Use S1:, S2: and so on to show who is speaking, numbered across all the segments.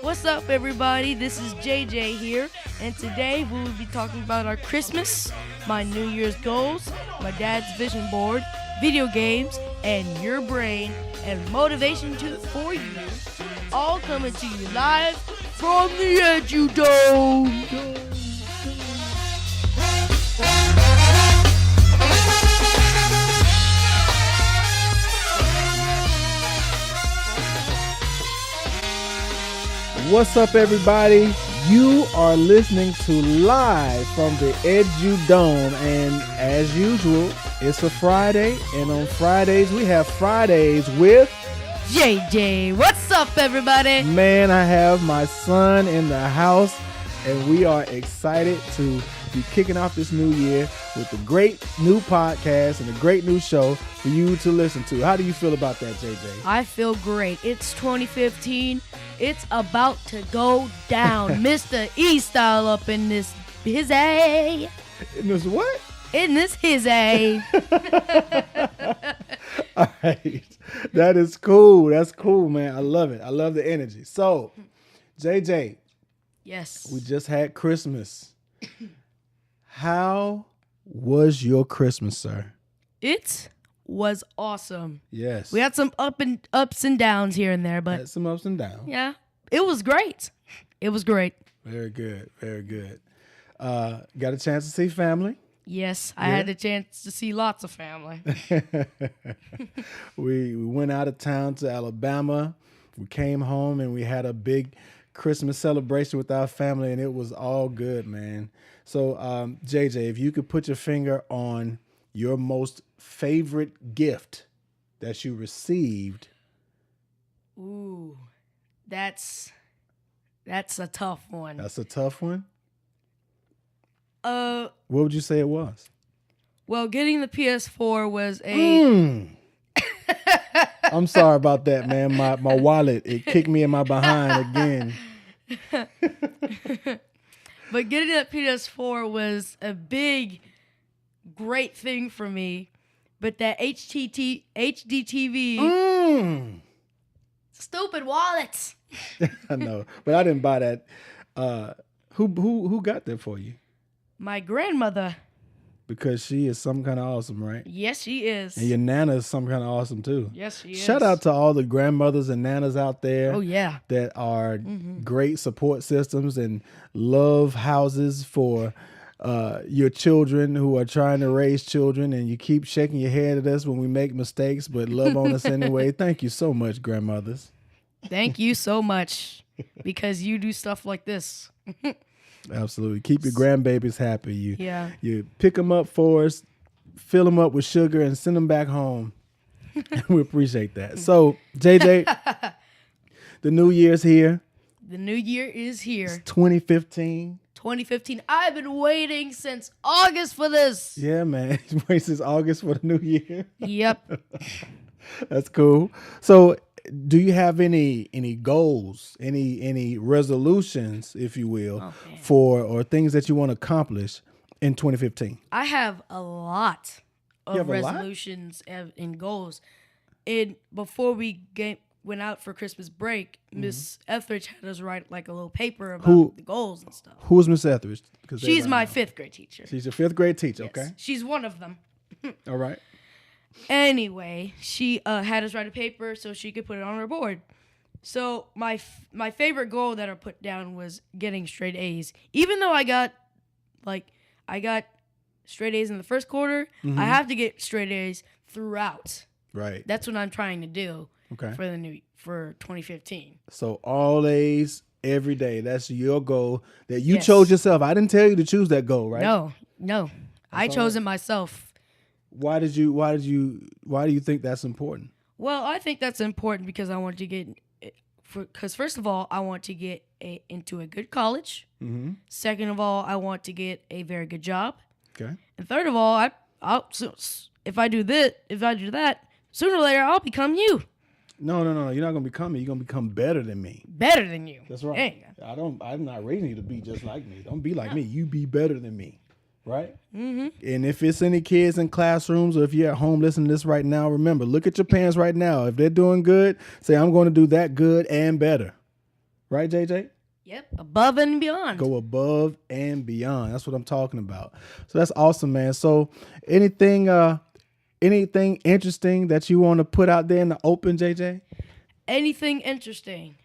S1: What's up, everybody? This is JJ here, and today we will be talking about our Christmas, my New Year's goals, my dad's vision board, video games, and your brain, and motivation for you, all coming to you live from the Edu-Dome.
S2: What's up, everybody? You are listening to Live from the Edu-Dome, and as usual, it's a Friday, and on Fridays, we have Fridays with
S1: JJ. What's up, everybody?
S2: Man, I have my son in the house, and we are excited to be kicking off this new year with a great new podcast and a great new show for you to listen to. How do you feel about that, JJ?
S1: I feel great. It's 2015. It's about to go down. Mr. E-Style up in this his A.
S2: In this what?
S1: In this his A.
S2: All right. That is cool. That's cool, man. I love it. I love the energy. So, JJ.
S1: Yes.
S2: We just had Christmas. How was your Christmas, sir?
S1: It was awesome.
S2: Yes.
S1: We had some ups and downs here and there, but
S2: had some ups and downs.
S1: Yeah, it was great. It was great.
S2: Very good. Very good. Got a chance to see family?
S1: Yes, I had a chance to see lots of family.
S2: We went out of town to Alabama. We came home and we had a big Christmas celebration with our family, and it was all good, man. So, JJ, if you could put your finger on your most favorite gift that you received.
S1: Ooh, that's a tough one.
S2: That's a tough one?
S1: What
S2: would you say it was?
S1: Well, getting the PS4 was a...
S2: I'm sorry about that, man. My wallet, it kicked me in my behind again.
S1: But getting that PS4 was a big, great thing for me. But that HD TV, stupid wallets.
S2: I know, but I didn't buy that. Who got that for you?
S1: My grandmother.
S2: Because she is some kind of awesome, right?
S1: Yes, she is.
S2: And your nana is some kind of awesome too.
S1: Yes, she is.
S2: Shout out to all the grandmothers and nanas out there.
S1: Oh, yeah.
S2: That are great support systems and love houses for your children who are trying to raise children, and you keep shaking your head at us when we make mistakes, but love on us anyway. Thank you so much, grandmothers.
S1: Thank you so much, because you do stuff like this.
S2: Absolutely. Keep your grandbabies happy. You pick them up for us, fill them up with sugar, and send them back home. We appreciate that. So, JJ, the new year's here.
S1: The new year is here.
S2: It's 2015.
S1: 2015. I've been waiting since August for this.
S2: Yeah, man. Wait since August for the new year.
S1: Yep.
S2: That's cool. So, do you have any goals, any resolutions, if you will, or things that you want to accomplish in 2015?
S1: I have a lot of resolutions and goals. And before we went out for Christmas break, Miss Etheridge had us write like a little paper about the goals and stuff.
S2: Who's Miss Etheridge?
S1: She's my fifth grade teacher.
S2: She's your fifth grade teacher,
S1: Yes.
S2: okay?
S1: She's one of them.
S2: All right.
S1: Anyway, she had us write a paper so she could put it on her board. So my favorite goal that I put down was getting straight A's. Even though I got straight A's in the first quarter, I have to get straight A's throughout.
S2: Right.
S1: That's what I'm trying to do.
S2: Okay.
S1: For 2015.
S2: So all A's every day. That's your goal that you chose yourself. I didn't tell you to choose that goal, right?
S1: No. I chose it myself.
S2: Why do you think that's important?
S1: Well, I think that's important because I want to because first of all, I want to get into a good college. Mm-hmm. Second of all, I want to get a very good job.
S2: Okay.
S1: And third of all, if I do that, sooner or later I'll become you.
S2: No. You're not gonna become me. You're gonna become better than me.
S1: Better than you.
S2: That's right. I'm not raising you to be just like me. Don't be like me. You be better than me. Right? Mm-hmm. And if it's any kids in classrooms or if you're at home listening to this right now, remember, look at your parents right now. If they're doing good, say, I'm going to do that good and better. Right, JJ?
S1: Yep, above and beyond.
S2: Go above and beyond. That's what I'm talking about. So that's awesome, man. So anything interesting that you want to put out there in the open, JJ?
S1: Anything interesting?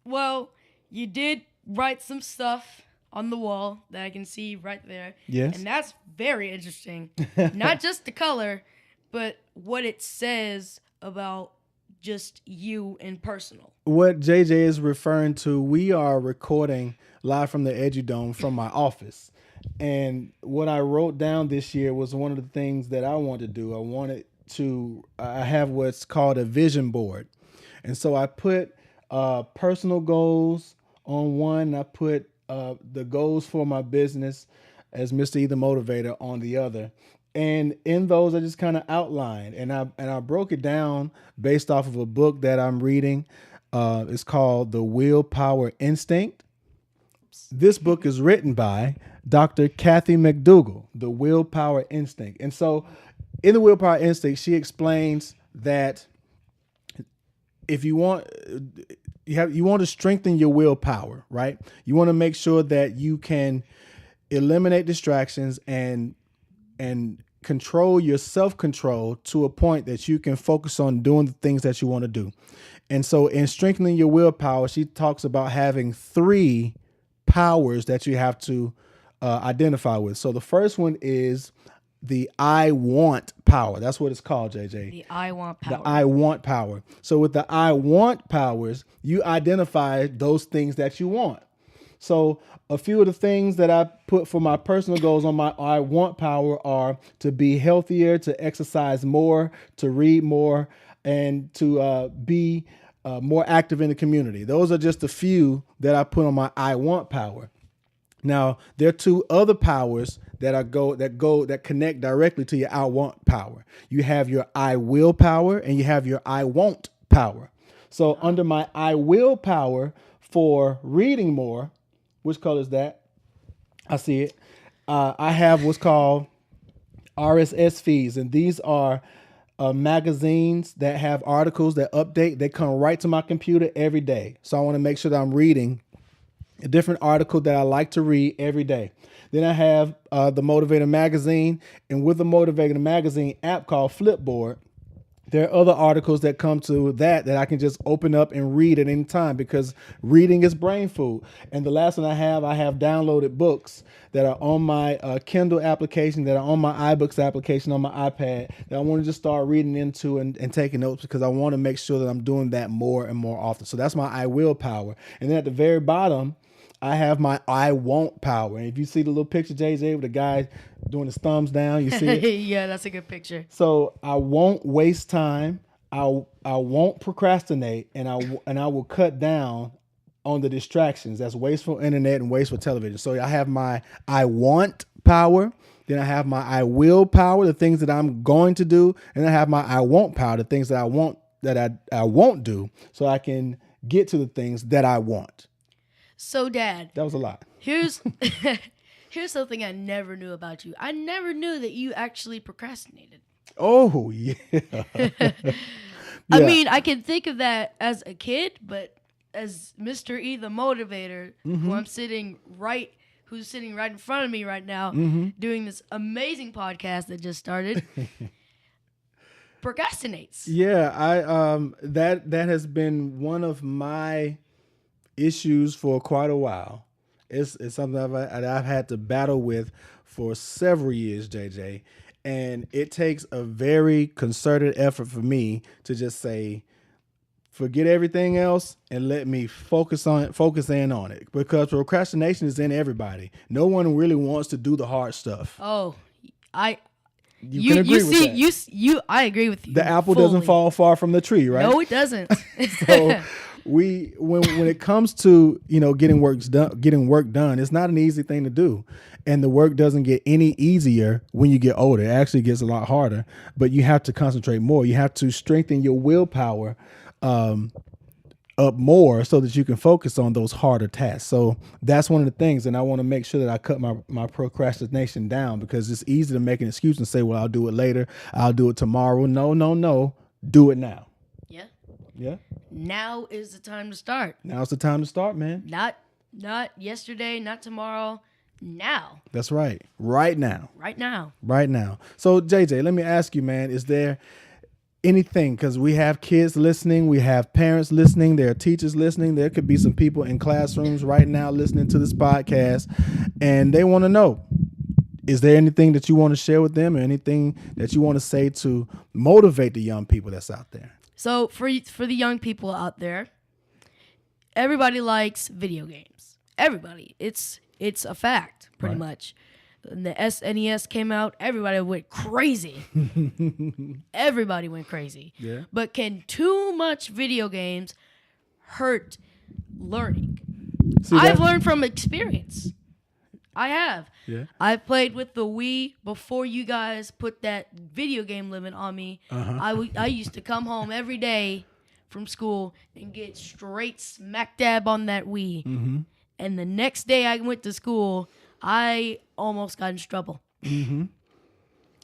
S1: Well, you did write some stuff on the wall that I can see right there.
S2: Yes.
S1: And that's very interesting. Not just the color, but what it says about just you and personal.
S2: What JJ is referring to, we are recording live from the Edu-Dome from my office. And what I wrote down this year was one of the things that I wanted to do. I have what's called a vision board. And so I put personal goals on one, and I put the goals for my business as Mr. E the Motivator on the other. And in those, I just kind of outlined, and I broke it down based off of a book that I'm reading. It's called The Willpower Instinct. This book is written by Dr. Kathy McDougall, The Willpower Instinct. And so in The Willpower Instinct, she explains that if you want to strengthen your willpower, right? You want to make sure that you can eliminate distractions and control your self-control to a point that you can focus on doing the things that you want to do. And so in strengthening your willpower, she talks about having 3 powers that you have to identify with. So the first one is the I want power. That's what it's called, JJ.
S1: The I want power.
S2: The I want power. So with the I want powers, you identify those things that you want. So a few of the things that I put for my personal goals on my I want power are to be healthier, to exercise more, to read more, and to be more active in the community. Those are just a few that I put on my I want power. Now, there are 2 other powers that connect directly to your I want power. You have your I will power and you have your I won't power. So under my I will power for reading more, which color is that? I see it. I have what's called RSS feeds, and these are magazines that have articles that update. They come right to my computer every day. So I want to make sure that I'm reading a different article that I like to read every day. Then I have the Motivator magazine, and with the Motivator magazine app called Flipboard, there are other articles that come to that I can just open up and read at any time, because reading is brain food. And the last one I have downloaded books that are on my Kindle application, that are on my iBooks application on my iPad, that I want to just start reading into and taking notes, because I want to make sure that I'm doing that more and more often. So that's my I will power. And then at the very bottom, I have my I won't power. And if you see the little picture, JJ, with the guy doing his thumbs down, you see it?
S1: Yeah, that's a good picture.
S2: So I won't waste time. I won't procrastinate, and I will cut down on the distractions. That's wasteful internet and wasteful television. So I have my I want power. Then I have my I will power, the things that I'm going to do, and I have my I won't power, the things that I won't do, so I can get to the things that I want.
S1: So, Dad,
S2: that was a lot.
S1: Here's something I never knew about you. I never knew that you actually procrastinated.
S2: Oh, yeah.
S1: I mean, I can think of that as a kid, but as Mr. E the Motivator, who's sitting right in front of me right now, doing this amazing podcast that just started, procrastinates.
S2: Yeah, that has been one of my issues for quite a while. It's something I've had to battle with for several years, JJ. And it takes a very concerted effort for me to just say, forget everything else and let me focus in on it. Because procrastination is in everybody. No one really wants to do the hard stuff.
S1: Oh,
S2: I agree with that.
S1: I agree with you.
S2: The apple
S1: fully.
S2: doesn't fall far from the tree, right?
S1: No, it doesn't.
S2: So when it comes to getting work done, it's not an easy thing to do, and the work doesn't get any easier when you get older. It actually gets a lot harder, but you have to concentrate more. You have to strengthen your willpower up more so that you can focus on those harder tasks. So that's one of the things, and I want to make sure that I cut my procrastination down, because it's easy to make an excuse and say, well, I'll do it later, I'll do it tomorrow. No, do it now.
S1: Yeah.
S2: Yeah.
S1: Now is the time to start.
S2: Now's the time to start, man.
S1: Not yesterday, not tomorrow. Now.
S2: That's right. Right now.
S1: Right now.
S2: Right now. So, JJ, let me ask you, man, is there anything, because we have kids listening, we have parents listening, there are teachers listening, there could be some people in classrooms right now listening to this podcast, and they want to know, is there anything that you want to share with them or anything that you want to say to motivate the young people that's out there?
S1: So for the young people out there, everybody likes video games. Everybody. It's a fact, pretty much. When the SNES came out, everybody went crazy. Everybody went crazy.
S2: Yeah.
S1: But can too much video games hurt learning? I've learned from experience. I have.
S2: Yeah.
S1: I played with the Wii before you guys put that video game limit on me. I used to come home every day from school and get straight smack dab on that Wii. Mm-hmm. And the next day I went to school, I almost got in trouble.
S2: Mm-hmm.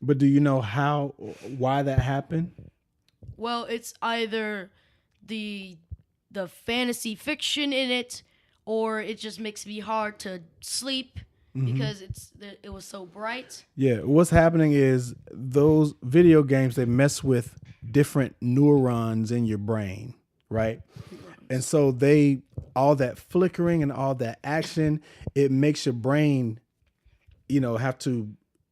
S2: But do you know why that happened?
S1: Well, it's either the fantasy fiction in it, or it just makes me hard to sleep because it was so bright. Yeah,
S2: what's happening is those video games, they mess with different neurons in your brain, right? And so all that flickering and all that action, it makes your brain, have to,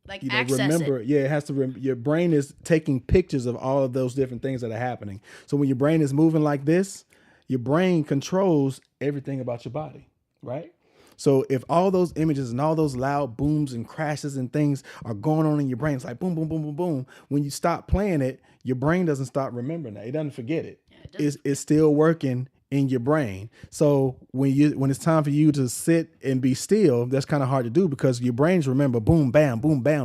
S2: remember.
S1: It.
S2: Yeah, it has to. Your brain is taking pictures of all of those different things that are happening. So when your brain is moving like this, your brain controls everything about your body, right? So if all those images and all those loud booms and crashes and things are going on in your brain, it's like boom, boom, boom, boom, boom. When you stop playing it, your brain doesn't stop remembering that. It doesn't forget it. It's still working in your brain. So when it's time for you to sit and be still, that's kind of hard to do because your brains remember boom, bam,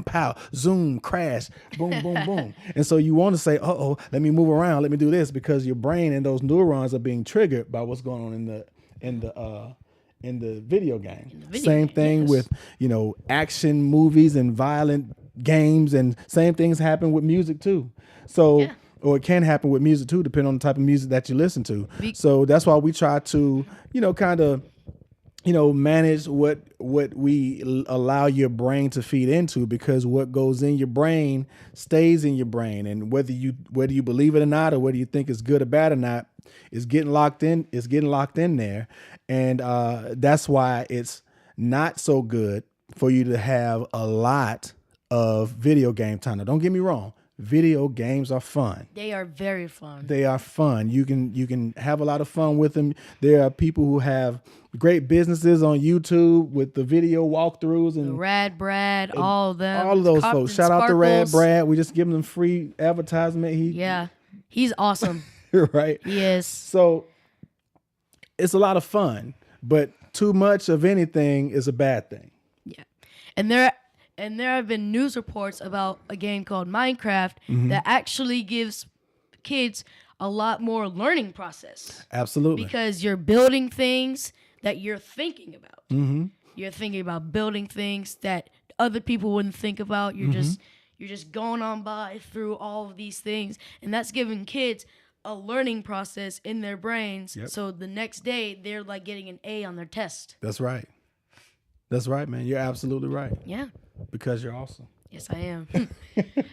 S2: pow, zoom, crash, boom, boom, boom. And so you want to say, let me move around, let me do this, because your brain and those neurons are being triggered by what's going on in the video game. Same thing with, action movies and violent games, and same things happen with music too. So or it can happen with music too, depending on the type of music that you listen to. So that's why we try to, kind of, manage what we allow your brain to feed into, because what goes in your brain stays in your brain. And whether you believe it or not, or whether you think it's good or bad or not, it's getting locked in. It's getting locked in there. And that's why it's not so good for you to have a lot of video game time. Now, don't get me wrong. Video games are fun.
S1: They are very fun.
S2: They are fun. You can have a lot of fun with them. There are people who have great businesses on YouTube with the video walkthroughs and
S1: the Rad Brad, all of them.
S2: All of those folks. Shout out to Rad Brad. We just give them free advertisement.
S1: He's awesome.
S2: Right?
S1: Yes.
S2: So it's a lot of fun, but too much of anything is a bad thing.
S1: Yeah. And there have been news reports about a game called Minecraft that actually gives kids a lot more learning process.
S2: Absolutely.
S1: Because you're building things that you're thinking about.
S2: Mm-hmm.
S1: You're thinking about building things that other people wouldn't think about. You're just going on by through all of these things, and that's giving kids a learning process in their brains.
S2: Yep.
S1: So the next day they're like getting an A on their test.
S2: That's right. That's right, man. You're absolutely right.
S1: Yeah.
S2: Because you're awesome.
S1: Yes, I am.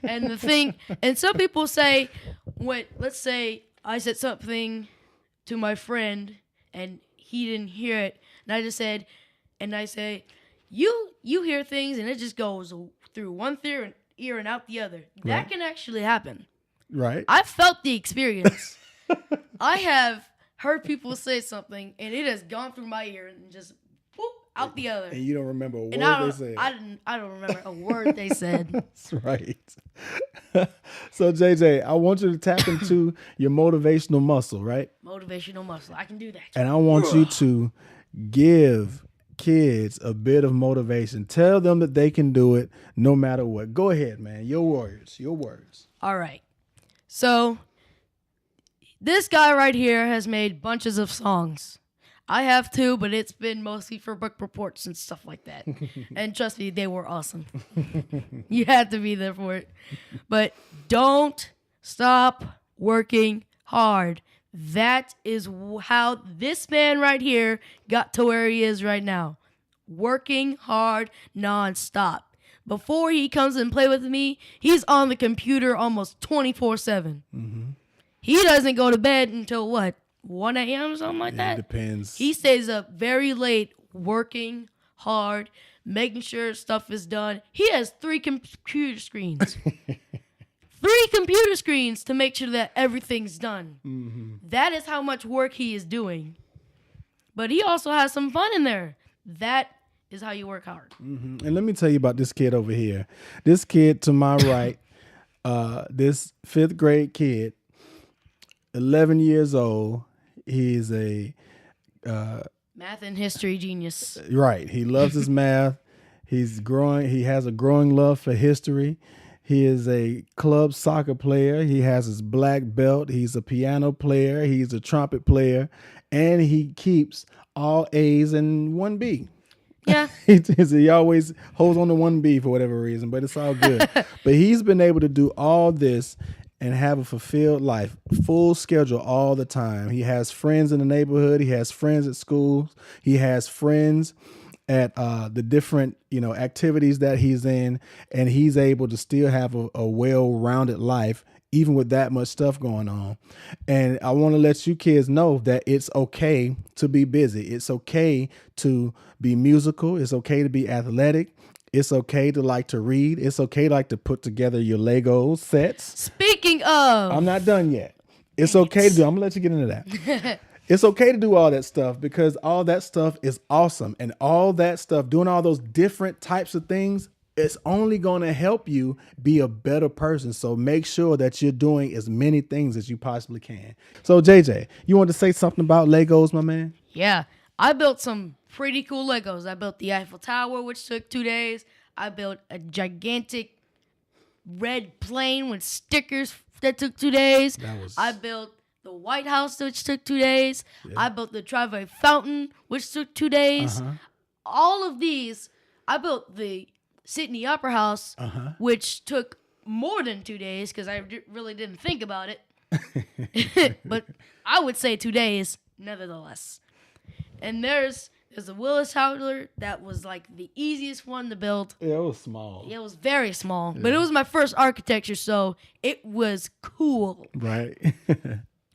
S1: And some people say, let's say I said something to my friend and he didn't hear it, and I say, you hear things and it just goes through one ear and out the other. That can actually happen.
S2: Right.
S1: I felt the experience. I have heard people say something and it has gone through my ear and just out the other.
S2: And you don't remember a word they said.
S1: I don't remember a word they said.
S2: That's right. So JJ, I want you to tap into your motivational muscle, right?
S1: Motivational muscle. I can do that.
S2: And I want you to give kids a bit of motivation. Tell them that they can do it no matter what. Go ahead, man. Your words.
S1: All right. So this guy right here has made bunches of songs. I have too, but it's been mostly for book reports and stuff like that. And trust me, they were awesome. You had to be there for it. But don't stop working hard. That is how this man right here got to where he is right now. Working hard nonstop. Before he comes and play with me, he's on the computer almost 24/7.
S2: Mm-hmm.
S1: He doesn't go to bed until what, 1 a.m. or something like that?
S2: It depends.
S1: He stays up very late working hard, making sure stuff is done. He has 3 computer screens. 3 computer screens to make sure that everything's done.
S2: Mm-hmm.
S1: That is how much work he is doing. But he also has some fun in there. That is how you work hard.
S2: Mm-hmm. And let me tell you about this kid over here. This kid to my right, this 5th grade kid, 11 years old. He's a
S1: math and history genius.
S2: Right. He loves his math. He's growing. He has a growing love for history. He is a club soccer player. He has his black belt. He's a piano player. He's a trumpet player. And he keeps all A's and 1 B.
S1: Yeah.
S2: He always holds on to 1 B for whatever reason, but it's all good. But he's been able to do all this and have a fulfilled life, full schedule all the time. He has friends in the neighborhood. He has friends at school. He has friends at the different, activities that he's in, and he's able to still have a well-rounded life, even with that much stuff going on. And I want to let you kids know that it's okay to be busy. It's okay to be musical. It's okay to be athletic. It's okay to like to read. It's okay to like to put together your Lego sets.
S1: Speaking of,
S2: I'm not done yet. It's okay to do. I'm gonna let you get into that. It's okay to do all that stuff because all that stuff is awesome. And all that stuff, doing all those different types of things, it's only going to help you be a better person. So make sure that you're doing as many things as you possibly can. So JJ, you want to say something about Legos, my man?
S1: Yeah, I built some pretty cool Legos. I built the Eiffel Tower, which took 2 days. I built a gigantic red plane with stickers that took 2 days. I built the White House, which took 2 days. Yeah. I built the Trevi Fountain, which took 2 days. All of these, I built the Sydney Opera House, which took more than 2 days because I really didn't think about it. But I would say 2 days, nevertheless. And there's a Willis Tower that was like the easiest one to build.
S2: Yeah, it was small.
S1: Yeah, it was very small. Yeah. But it was my first architecture, so it was cool.
S2: Right.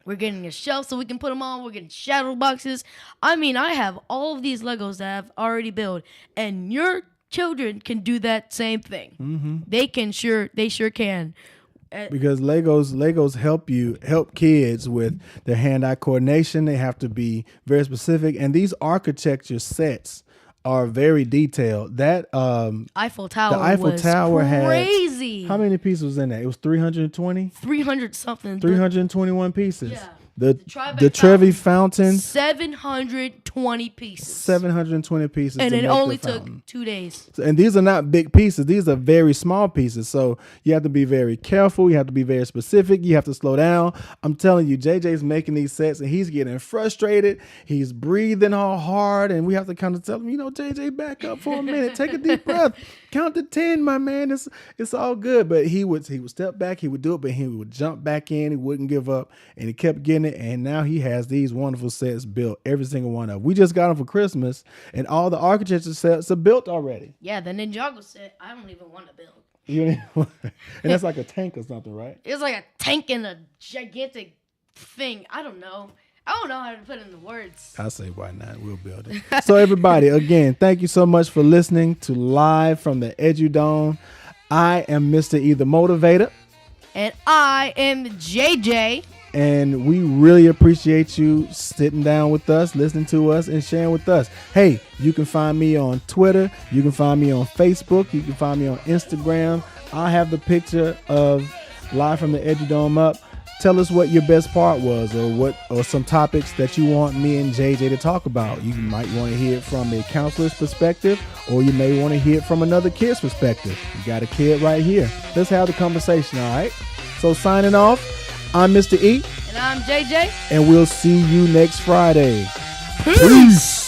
S1: We're getting a shelf so we can put them on. We're getting shadow boxes. I mean, I have all of these Legos that I've already built, and your children can do that same thing. Mm-hmm. They sure can.
S2: Because Legos help kids with their hand-eye coordination. They have to be very specific, and these architecture sets are very detailed. That
S1: Eiffel Tower,
S2: had
S1: crazy.
S2: How many pieces was in that? It was 320?
S1: 300 something.
S2: 321 pieces.
S1: Yeah.
S2: The Trevi Fountain.
S1: 720 pieces.
S2: 720 pieces.
S1: And it only took 2 days.
S2: And these are not big pieces. These are very small pieces. So you have to be very careful. You have to be very specific. You have to slow down. I'm telling you, JJ's making these sets and he's getting frustrated. He's breathing all hard. And we have to kind of tell him, JJ, back up for a minute. Take a deep breath. Count to 10, my man. It's all good. But he would step back. He would do it, but he would jump back in. He wouldn't give up. And he kept getting it. And now he has these wonderful sets built, every single one of them. We just got them for Christmas, and all the architecture sets are built already.
S1: Yeah, the Ninjago set, I don't even want to build.
S2: And that's like a tank or something, right?
S1: It's like a tank and a gigantic thing. I don't know how to put it in the words.
S2: I say, why not? We'll build it. So everybody, again, thank you so much for listening to Live from the Edu-Dome. I am Mr. E, the Motivator.
S1: And I am JJ.
S2: And we really appreciate you sitting down with us, listening to us, and sharing with us. Hey, you can find me on Twitter. You can find me on Facebook. You can find me on Instagram. I have the picture of Live from the Edu-Dome up. Tell us what your best part was, or some topics that you want me and JJ to talk about. You might want to hear it from a counselor's perspective, or you may want to hear it from another kid's perspective. You got a kid right here. Let's have the conversation, all right? So signing off. I'm Mr. E.
S1: And I'm JJ.
S2: And we'll see you next Friday. Peace.